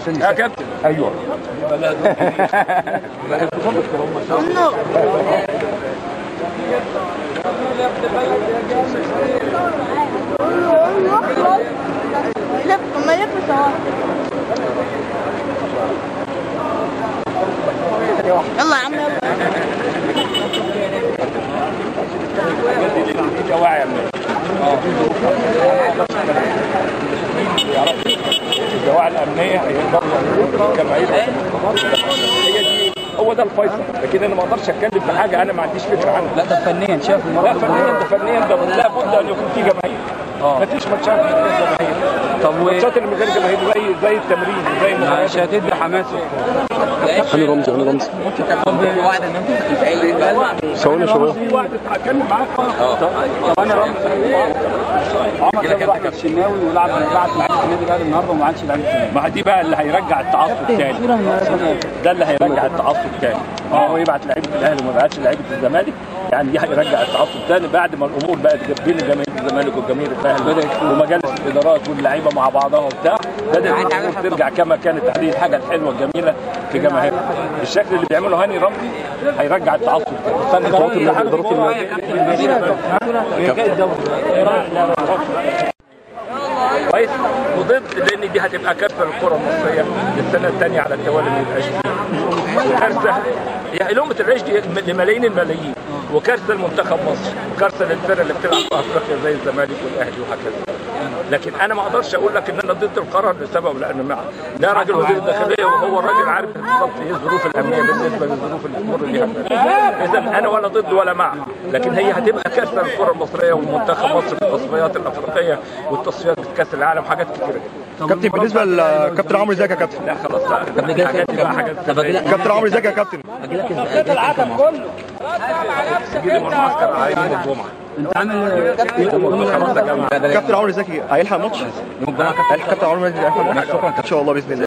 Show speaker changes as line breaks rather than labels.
يا كابتن.
ايوه.
يلا يا عم يلا.
جواعي يا ابني. الجواعي الامنيه هيقدروا الجماهير. هي دي هو ده الفيصل، لكن انا ما اقدرش اتكلم في حاجه انا ما عنديش فكره عنها.
لا ده فنيا شايف
لا فنيا ده لابد ان يكون في جماهير. ما فيش ماتشات من غير جماهير.
طب
الماتشات اللي من غير جماهير زي التمرين زي
مش هتدي حماس.
هاني رمزي
ممكن تكون في وعد ان انت تتفعل
ثواني شباب.
في وقت هتكلم معاك.
طب انا رمزي عمر كابتن الشناوي ولعب لعيبه النادي الاهلي النهارده وما عادش لعيبه النادي.
ما دي بقى اللي هيرجع التعاطف تاني. ده اللي هيرجع التعاطف تاني. هو يبعت لعيبه الاهلي وما يبعتش لعيبه الزمالك، يعني دي هيرجع التعاطف تاني بعد ما الامور بقت بين جماهير الزمالك وجماهير الاهلي ومجالس الادارات واللعيبه مع بعضها وبتاع، بدات الامور ترجع كما كانت. هذه الحاجه الحلوه الجميله في جماهيرنا. الشكل اللي بيعمله هاني رمزي هيرجع التعاطف تاني. كويس وضد، لان دي هتبقى كارثه للكره المصريه للسنه الثانيه على التوالي من العيش دي. كارثه هي لقمه العيش دي لملايين الملايين، وكارثه لمنتخب مصر، وكارثه للفرق اللي بتلعب في افريقيا زي الزمالك والاهلي وهكذا. لكن انا ما اقدرش اقول لك ان انا ضد القرار لسبب، لان ده راجل وزير الداخليه وهو الراجل عارف بالظبط ايه الظروف الامنيه بالنسبه للظروف اللي بتمر بيها. اذا انا ولا ضد ولا مع، لكن هي هتبقى كارثه للكره المصريه ومنتخب مصر في التصفيات الافريقيه والتصفيات كاس العالم، حاجات كتيره.
كابتن بالنسبه لكابتن عمرو زكي يا كابتن.
لا خلاص بقى
كابتن عمرو زكي يا كابتن.
العتب كله.
تجي المعسكر على يوم الجمعه.
انت عامل
كابتن عمرو زكي هيلحق ماتش؟ كابتن عمرو زكي هيلحق ماتش ان شاء الله باذن الله.